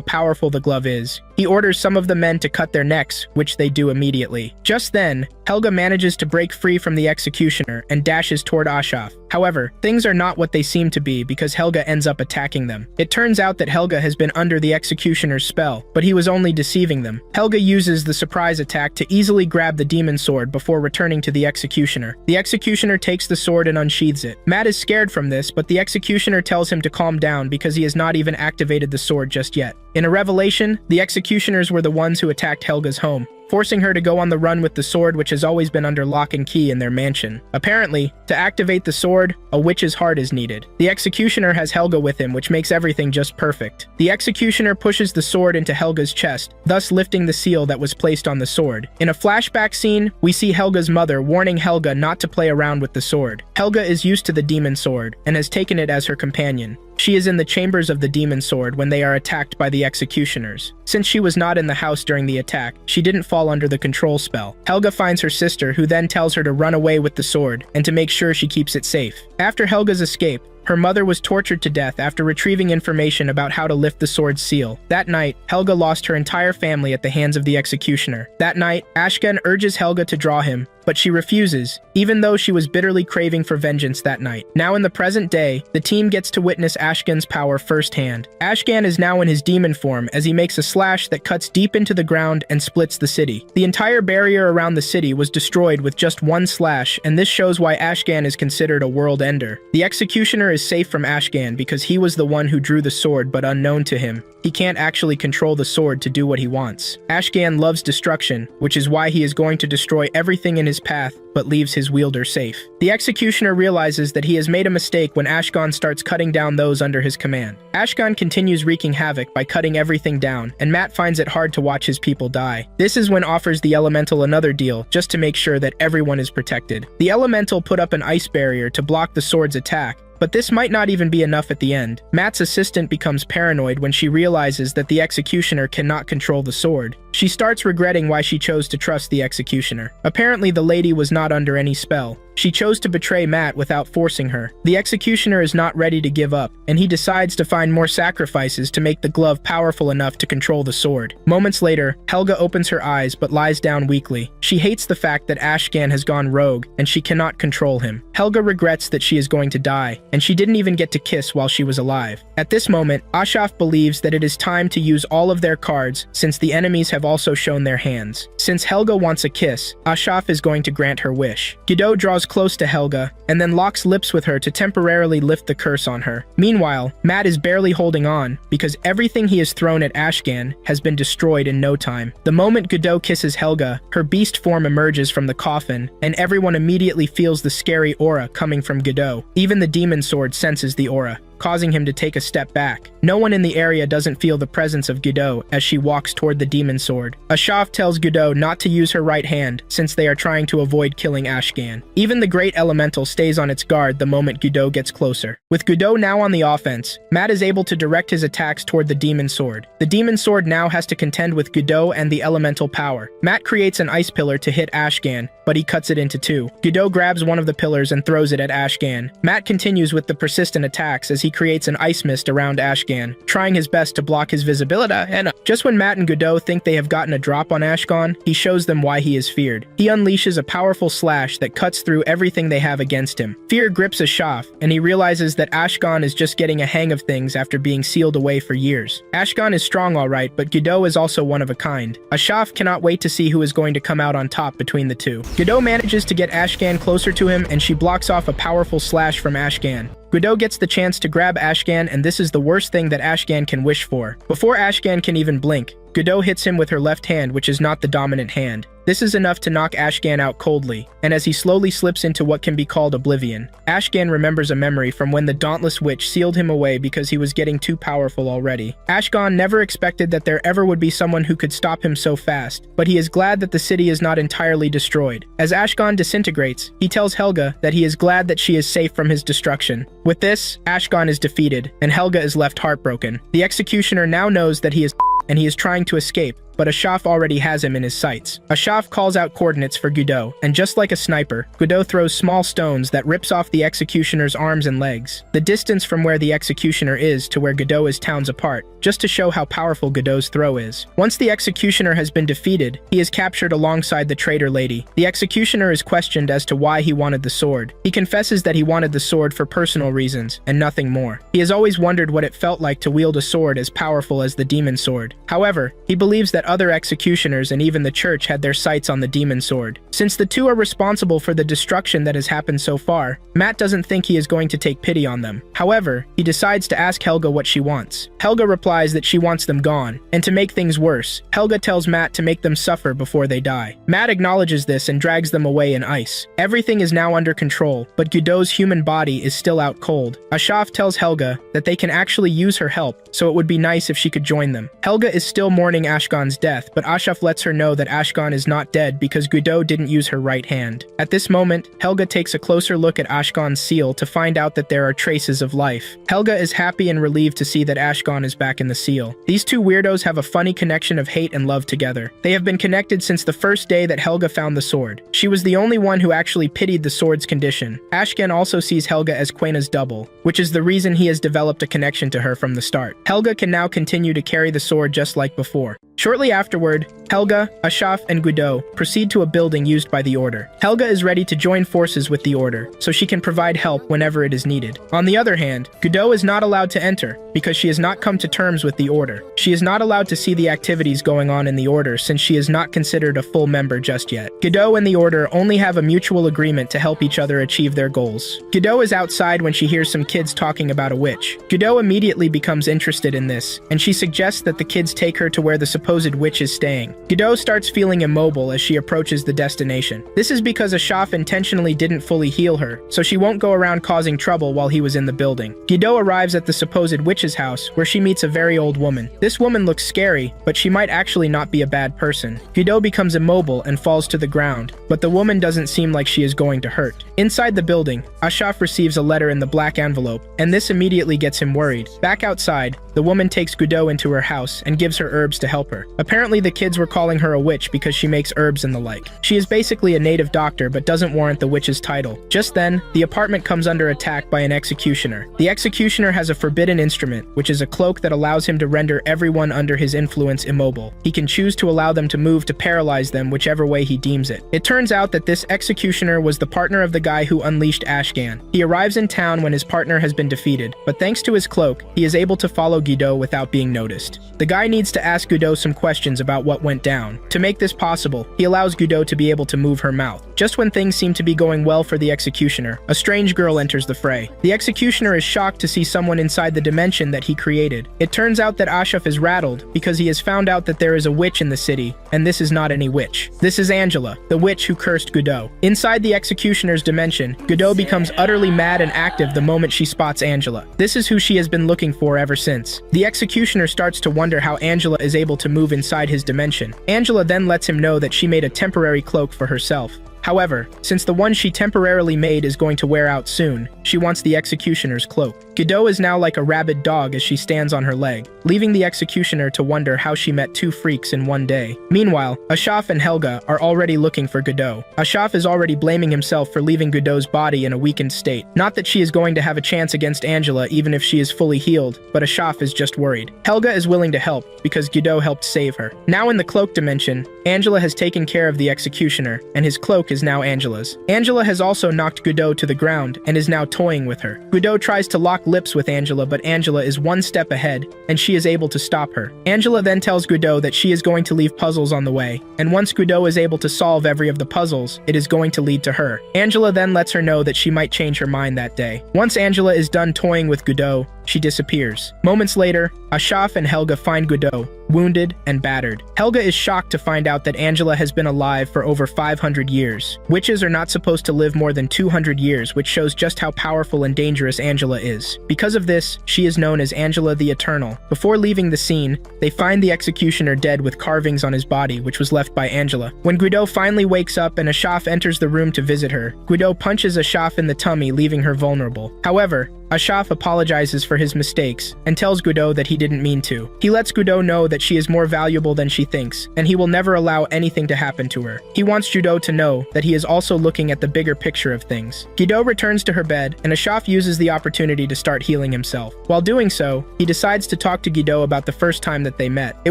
powerful the glove is. He orders some of the men to cut their necks, which they do immediately. Just then, Helga manages to break free from the executioner and dashes toward Ashaf. However, things are not what they seem to be because Helga ends up attacking them. It turns out that Helga has been under the executioner's spell, but he was only deceiving them. Helga uses the surprise attack to easily grab the demon sword before returning to the executioner. The executioner takes the sword and unsheathes it. Matt is scared from this, but the executioner tells him to calm down because he has not even activated the sword just yet. In a revelation, the executioners were the ones who attacked Helga's home, forcing her to go on the run with the sword, which has always been under lock and key in their mansion. Apparently, to activate the sword, a witch's heart is needed. The executioner has Helga with him, which makes everything just perfect. The executioner pushes the sword into Helga's chest, thus lifting the seal that was placed on the sword. In a flashback scene, we see Helga's mother warning Helga not to play around with the sword. Helga is used to the demon sword and has taken it as her companion. She is in the chambers of the demon sword when they are attacked by the executioners. Since she was not in the house during the attack, she didn't fall under the control spell. Helga finds her sister, who then tells her to run away with the sword and to make sure she keeps it safe. After Helga's escape, her mother was tortured to death after retrieving information about how to lift the sword's seal. That night, Helga lost her entire family at the hands of the executioner. That night, Ashkan urges Helga to draw him, but she refuses, even though she was bitterly craving for vengeance that night. Now in the present day, the team gets to witness Ashkan's power firsthand. Ashkan is now in his demon form as he makes a slash that cuts deep into the ground and splits the city. The entire barrier around the city was destroyed with just one slash, and this shows why Ashkan is considered a world ender. The executioner is safe from Ashkan because he was the one who drew the sword, but unknown to him, he can't actually control the sword to do what he wants. Ashkan loves destruction, which is why he is going to destroy everything in his path, but leaves his wielder safe. The executioner realizes that he has made a mistake when Ashkan starts cutting down those under his command. Ashkan continues wreaking havoc by cutting everything down, and Matt finds it hard to watch his people die. This is when offers the elemental another deal, just to make sure that everyone is protected. The elemental put up an ice barrier to block the sword's attack, but this might not even be enough at the end. Matt's assistant becomes paranoid when she realizes that the executioner cannot control the sword. She starts regretting why she chose to trust the executioner. Apparently, the lady was not under any spell. She chose to betray Matt without forcing her. The executioner is not ready to give up, and he decides to find more sacrifices to make the glove powerful enough to control the sword. Moments later, Helga opens her eyes but lies down weakly. She hates the fact that Ashkan has gone rogue, and she cannot control him. Helga regrets that she is going to die, and she didn't even get to kiss while she was alive. At this moment, Ashaf believes that it is time to use all of their cards since the enemies have also shown their hands. Since Helga wants a kiss, Ashaf is going to grant her wish. Godot draws close to Helga and then locks lips with her to temporarily lift the curse on her. Meanwhile, Matt is barely holding on because everything he has thrown at Ashkan has been destroyed in no time. The moment Godot kisses Helga, her beast form emerges from the coffin, and everyone immediately feels the scary aura coming from Godot. Even the demon sword senses the aura, causing him to take a step back. No one in the area doesn't feel the presence of Godot as she walks toward the demon sword. Ashaf tells Godot not to use her right hand since they are trying to avoid killing Ashkan. Even the great elemental stays on its guard the moment Godot gets closer. With Godot now on the offense, Matt is able to direct his attacks toward the demon sword. The demon sword now has to contend with Godot and the elemental power. Matt creates an ice pillar to hit Ashkan, but he cuts it into two. Godot grabs one of the pillars and throws it at Ashgan. Matt continues with the persistent attacks as he creates an ice mist around Ashgan, trying his best to block his visibility, and just when Matt and Godot think they have gotten a drop on Ashgan, he shows them why he is feared. He unleashes a powerful slash that cuts through everything they have against him. Fear grips Ashaf, and he realizes that Ashgan is just getting a hang of things after being sealed away for years. Ashgan is strong alright, but Godot is also one of a kind. Ashaf cannot wait to see who is going to come out on top between the two. Godot manages to get Ashgan closer to him, and she blocks off a powerful slash from Ashgan. Godot gets the chance to grab Ashgan, and this is the worst thing that Ashgan can wish for. Before Ashgan can even blink, Godot hits him with her left hand, which is not the dominant hand. This is enough to knock Ashgan out coldly, and as he slowly slips into what can be called oblivion, Ashgan remembers a memory from when the Dauntless Witch sealed him away because he was getting too powerful already. Ashgan never expected that there ever would be someone who could stop him so fast, but he is glad that the city is not entirely destroyed. As Ashgan disintegrates, he tells Helga that he is glad that she is safe from his destruction. With this, Ashgan is defeated, and Helga is left heartbroken. The executioner now knows that he is and he is trying to escape, but Ashaf already has him in his sights. Ashaf calls out coordinates for Godot, and just like a sniper, Godot throws small stones that rips off the executioner's arms and legs. The distance from where the executioner is to where Godot is towns apart, just to show how powerful Godot's throw is. Once the executioner has been defeated, he is captured alongside the traitor lady. The executioner is questioned as to why he wanted the sword. He confesses that he wanted the sword for personal reasons, and nothing more. He has always wondered what it felt like to wield a sword as powerful as the demon sword. However, he believes that other executioners and even the church had their sights on the demon sword. Since the two are responsible for the destruction that has happened so far, Matt doesn't think he is going to take pity on them. However, he decides to ask Helga what she wants. Helga replies that she wants them gone, and to make things worse, Helga tells Matt to make them suffer before they die. Matt acknowledges this and drags them away in ice. Everything is now under control, but Godot's human body is still out cold. Ashaf tells Helga that they can actually use her help, so it would be nice if she could join them. Helga is still mourning Ashgan's death, but Ashaf lets her know that Ashgan is not dead because Godot didn't use her right hand. At this moment, Helga takes a closer look at Ashgan's seal to find out that there are traces of life. Helga is happy and relieved to see that Ashgan is back in the seal. These two weirdos have a funny connection of hate and love together. They have been connected since the first day that Helga found the sword. She was the only one who actually pitied the sword's condition. Ashgan also sees Helga as Quena's double, which is the reason he has developed a connection to her from the start. Helga can now continue to carry the sword just like before. Shortly afterward, Helga, Ashaf, and Godot proceed to a building used by the Order. Helga is ready to join forces with the Order, so she can provide help whenever it is needed. On the other hand, Godot is not allowed to enter, because she has not come to terms with the Order. She is not allowed to see the activities going on in the Order since she is not considered a full member just yet. Godot and the Order only have a mutual agreement to help each other achieve their goals. Godot is outside when she hears some kids talking about a witch. Godot immediately becomes interested in this, and she suggests that the kids take her to where the supposed witch is staying. Godot starts feeling immobile as she approaches the destination. This is because Ashaf intentionally didn't fully heal her, so she won't go around causing trouble while he was in the building. Godot arrives at the supposed witch's house, where she meets a very old woman. This woman looks scary, but she might actually not be a bad person. Godot becomes immobile and falls to the ground, but the woman doesn't seem like she is going to hurt. Inside the building, Ashaf receives a letter in the black envelope, and this immediately gets him worried. Back outside, the woman takes Godot into her house and gives her herbs to help her. Apparently the kids were calling her a witch because she makes herbs and the like. She is basically a native doctor but doesn't warrant the witch's title. Just then, the apartment comes under attack by an executioner. The executioner has a forbidden instrument, which is a cloak that allows him to render everyone under his influence immobile. He can choose to allow them to move to paralyze them whichever way he deems it. It turns out that this executioner was the partner of the guy who unleashed Ashgan. He arrives in town when his partner has been defeated, but thanks to his cloak, he is able to follow Godot without being noticed. The guy needs to ask Godot some questions about what went down. To make this possible, he allows Godot to be able to move her mouth. Just when things seem to be going well for the executioner, a strange girl enters the fray. The executioner is shocked to see someone inside the dimension that he created. It turns out that Ashaf is rattled because he has found out that there is a witch in the city, and this is not any witch. This is Angela, the witch who cursed Godot. Inside the executioner's dimension, Godot becomes utterly mad and active the moment she spots Angela. This is who she has been looking for ever since. The executioner starts to wonder how Angela is able to move inside his dimension. Angela then lets him know that she made a temporary cloak for herself. However, since the one she temporarily made is going to wear out soon, she wants the executioner's cloak. Godot is now like a rabid dog as she stands on her leg, leaving the executioner to wonder how she met two freaks in one day. Meanwhile, Ashaf and Helga are already looking for Godot. Ashaf is already blaming himself for leaving Godot's body in a weakened state. Not that she is going to have a chance against Angela even if she is fully healed, but Ashaf is just worried. Helga is willing to help because Godot helped save her. Now in the cloak dimension, Angela has taken care of the executioner, and his cloak is now Angela's. Angela has also knocked Godot to the ground and is now toying with her. Godot tries to lock lips with Angela, but Angela is one step ahead, and she is able to stop her. Angela then tells Godot that she is going to leave puzzles on the way, and once Godot is able to solve every of the puzzles, it is going to lead to her. Angela then lets her know that she might change her mind that day. Once Angela is done toying with Godot, she disappears. Moments later, Ashaf and Helga find Godot, wounded and battered. Helga is shocked to find out that Angela has been alive for over 500 years. Witches are not supposed to live more than 200 years, which shows just how powerful and dangerous Angela is. Because of this, she is known as Angela the Eternal. Before leaving the scene, they find the executioner dead with carvings on his body, which was left by Angela. When Godot finally wakes up and Ashaf enters the room to visit her, Godot punches Ashaf in the tummy, leaving her vulnerable. However, Ashaf apologizes for his mistakes and tells Godot that he didn't mean to. He lets Godot know that she is more valuable than she thinks, and he will never allow anything to happen to her. He wants Godot to know that he is also looking at the bigger picture of things. Godot returns to her bed, and Ashaf uses the opportunity to start healing himself. While doing so, he decides to talk to Godot about the first time that they met. It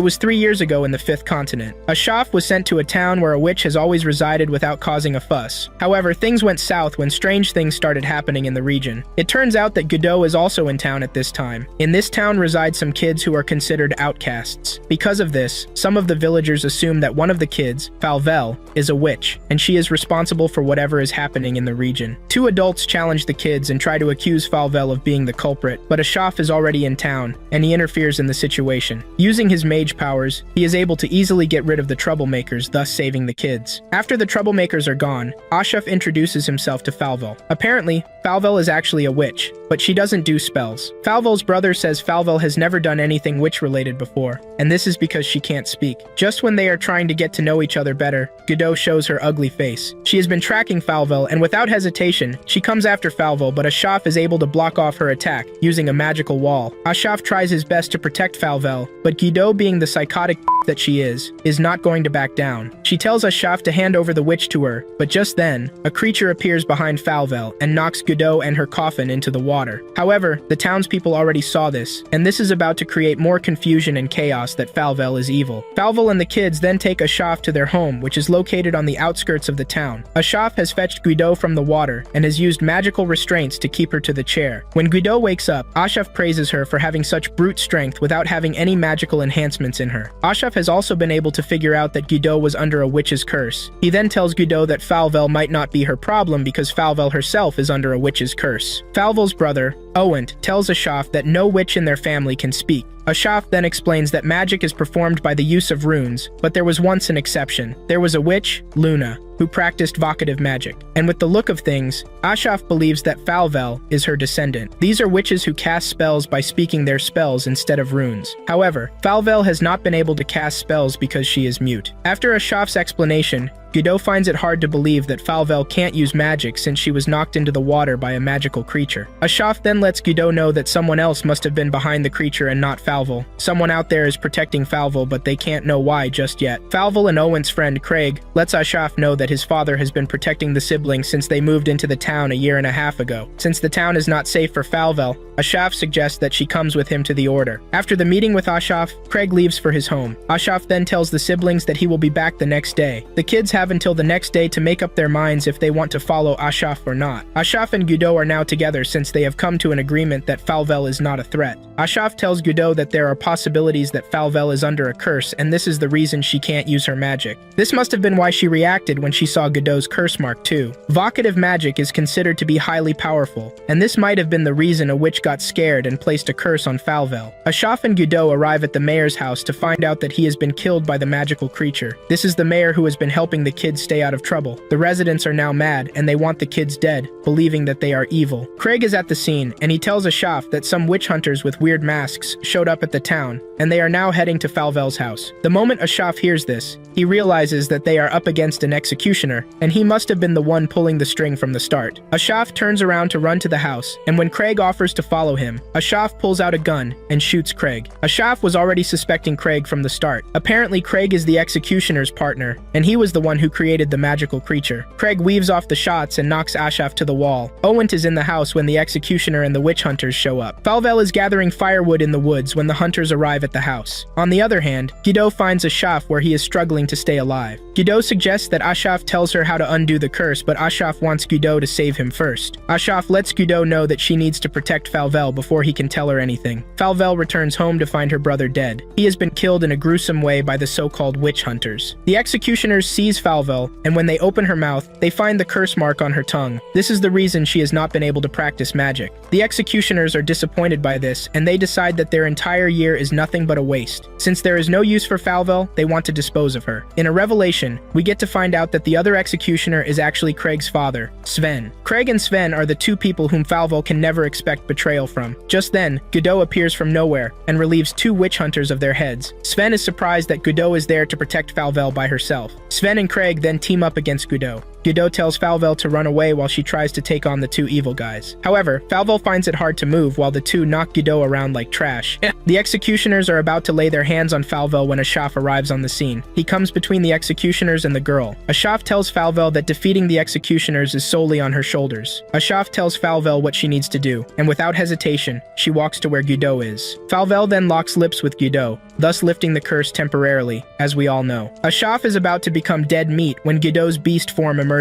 was 3 years ago in the 5th continent. Ashaf was sent to a town where a witch has always resided without causing a fuss. However, things went south when strange things started happening in the region. It turns out that Godot is also in town at this time. In this town reside some kids who are considered outcasts. Because of this, some of the villagers assume that one of the kids, Falvel, is a witch, and she is responsible for whatever is happening in the region. 2 adults challenge the kids and try to accuse Falvel of being the culprit, but Ashaf is already in town, and he interferes in the situation. Using his mage powers, he is able to easily get rid of the troublemakers, thus saving the kids. After the troublemakers are gone, Ashaf introduces himself to Falvel. Apparently, Falvel is actually a witch, but she doesn't do spells. Falvel's brother says Falvel has never done anything witch-related before, and this is because she can't speak. Just when they are trying to get to know each other better, Godot shows her ugly face. She has been tracking Falvel, and without hesitation, she comes after Falvel, but Ashaf is able to block off her attack, using a magical wall. Ashaf tries his best to protect Falvel, but Godot, being the psychotic that she is not going to back down. She tells Ashaf to hand over the witch to her, but just then, a creature appears behind Falvel and knocks Godot and her coffin into the water. However, the townspeople already saw this, and this is about to create more confusion and chaos that Falvel is evil. Falvel and the kids then take Ashaf to their home, which is located on the outskirts of the town. Ashaf has fetched Godot from the water and has used magical restraints to keep her to the chair. When Godot wakes up, Ashaf praises her for having such brute strength without having any magical enhancements in her. Ashaf has also been able to figure out that Godot was under a witch's curse. He then tells Godot that Falvel might not be her problem because Falvel herself is under a witch's curse. Falvel's brother, Owent, tells Ashaf that no witch in their family can speak. Ashaf then explains that magic is performed by the use of runes, but there was once an exception. There was a witch, Luna, who practiced vocative magic. And with the look of things, Ashaf believes that Falvel is her descendant. These are witches who cast spells by speaking their spells instead of runes. However, Falvel has not been able to cast spells because she is mute. After Ashaf's explanation, Godot finds it hard to believe that Falvel can't use magic since she was knocked into the water by a magical creature. Ashaf then lets Godot know that someone else must have been behind the creature and not Falvel. Someone out there is protecting Falvel, but they can't know why just yet. Falvel and Owent's friend Craig lets Ashaf know that his father has been protecting the siblings since they moved into the town a year and a half ago. Since the town is not safe for Falvel, Ashaf suggests that she comes with him to the Order. After the meeting with Ashaf, Craig leaves for his home. Ashaf then tells the siblings that he will be back the next day. The kids have until the next day to make up their minds if they want to follow Ashaf or not. Ashaf and Godot are now together since they have come to an agreement that Falvel is not a threat. Ashaf tells Godot that there are possibilities that Falvel is under a curse, and this is the reason she can't use her magic. This must have been why she reacted when she saw Godot's curse mark too. Vocative magic is considered to be highly powerful, and this might have been the reason a witch got scared and placed a curse on Falvel. Ashaf and Godot arrive at the mayor's house to find out that he has been killed by the magical creature. This is the mayor who has been helping the kids stay out of trouble. The residents are now mad, and they want the kids dead, believing that they are evil. Craig is at the scene, and he tells Ashaf that some witch hunters with weird masks showed up at the town, and they are now heading to Falvel's house. The moment Ashaf hears this, he realizes that they are up against an executioner, and he must have been the one pulling the string from the start. Ashaf turns around to run to the house, and when Craig offers to follow him, Ashaf pulls out a gun and shoots Craig. Ashaf was already suspecting Craig from the start. Apparently, Craig is the executioner's partner, and he was the one who created the magical creature. Craig weaves off the shots and knocks Ashaf to the wall. Owent is in the house when the executioner and the witch hunters show up. Falvel is gathering firewood in the woods when the hunters arrive at the house. On the other hand, Guido finds Ashaf where he is struggling to stay alive. Guido suggests that Ashaf tells her how to undo the curse, but Ashaf wants Guido to save him first. Ashaf lets Guido know that she needs to protect Falvel before he can tell her anything. Falvel returns home to find her brother dead. He has been killed in a gruesome way by the so-called witch hunters. The executioners seize Falvel, and when they open her mouth, they find the curse mark on her tongue. This is the reason she has not been able to practice magic. The executioners are disappointed by this, and they decide that their entire year is nothing but a waste. Since there is no use for Falvel, they want to dispose of her. In a revelation, we get to find out that the other executioner is actually Craig's father, Sven. Craig and Sven are the two people whom Falvel can never expect betrayal from. Just then, Guido appears from nowhere and relieves two witch hunters of their heads. Sven is surprised that Guido is there to protect Falvel by herself. Sven and Craig then team up against Guido. Guido tells Falvel to run away while she tries to take on the two evil guys. However, Falvel finds it hard to move while the two knock Guido around like trash. The executioners are about to lay their hands on Falvel when Ashaf arrives on the scene. He comes between the executioners and the girl. Ashaf tells Falvel that defeating the executioners is solely on her shoulders. Ashaf tells Falvel what she needs to do, and without hesitation, she walks to where Guido is. Falvel then locks lips with Guido, thus lifting the curse temporarily, as we all know. Ashaf is about to become dead meat when Guido's beast form emerges.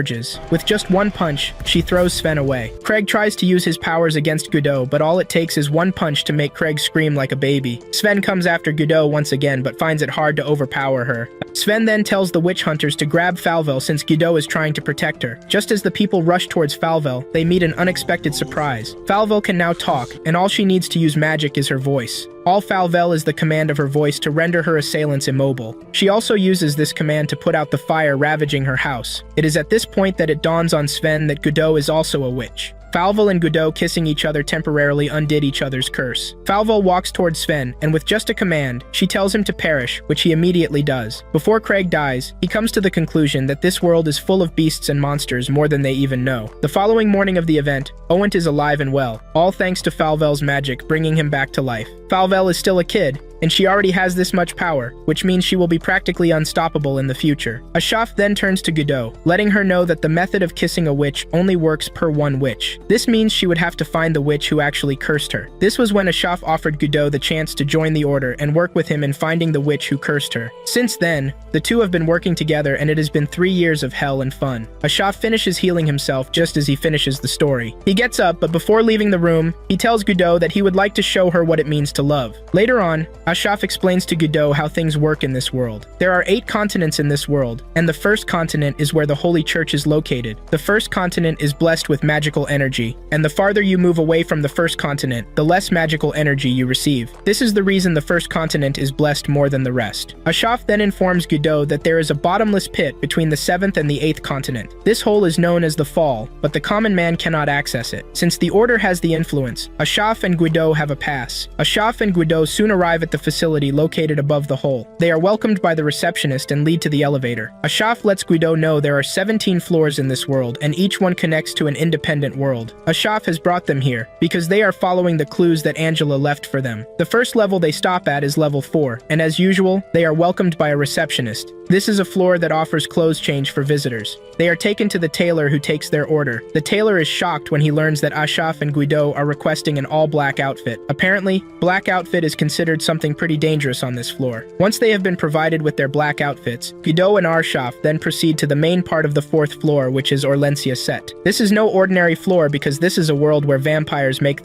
With just one punch, she throws Sven away. Craig tries to use his powers against Guido, but all it takes is one punch to make Craig scream like a baby. Sven comes after Guido once again, but finds it hard to overpower her. Sven then tells the witch hunters to grab Falvel since Guido is trying to protect her. Just as the people rush towards Falvel, they meet an unexpected surprise. Falvel can now talk, and all she needs to use magic is her voice. All Falvel is the command of her voice to render her assailants immobile. She also uses this command to put out the fire ravaging her house. It is at this point that it dawns on Sven that Guido is also a witch. Falvel and Guido kissing each other temporarily undid each other's curse. Falvel walks towards Sven, and with just a command, she tells him to perish, which he immediately does. Before Craig dies, he comes to the conclusion that this world is full of beasts and monsters more than they even know. The following morning of the event, Owent is alive and well, all thanks to Falvel's magic bringing him back to life. Falvel is still a kid, and she already has this much power, which means she will be practically unstoppable in the future. Ashaf then turns to Guido, letting her know that the method of kissing a witch only works per one witch. This means she would have to find the witch who actually cursed her. This was when Ashaf offered Guido the chance to join the order and work with him in finding the witch who cursed her. Since then, the two have been working together and it has been 3 years of hell and fun. Ashaf finishes healing himself just as he finishes the story. He gets up, but before leaving the room, he tells Guido that he would like to show her what it means to love. Later on, Ashaf explains to Guido how things work in this world. There are 8 continents in this world, and the first continent is where the Holy Church is located. The first continent is blessed with magical energy, and the farther you move away from the first continent, the less magical energy you receive. This is the reason the first continent is blessed more than the rest. Ashaf then informs Guido that there is a bottomless pit between the 7th and the 8th continent. This hole is known as the Fall, but the common man cannot access it. Since the Order has the influence, Ashaf and Guido have a pass. Ashaf and Guido soon arrive at the facility located above the hole. They are welcomed by the receptionist and lead to the elevator. Ashaf lets Guido know there are 17 floors in this world, and each one connects to an independent world. Ashaf has brought them here because they are following the clues that Angela left for them. The first level they stop at is level 4, and as usual, they are welcomed by a receptionist. This is a floor that offers clothes change for visitors. They are taken to the tailor who takes their order. The tailor is shocked when he learns that Ashaf and Guido are requesting an all-black outfit. Apparently, black outfit is considered something pretty dangerous on this floor. Once they have been provided with their black outfits, Guido and Ashaf then proceed to the main part of the 4th floor, which is Orlencia Set. This is no ordinary floor because this is a world where vampires make their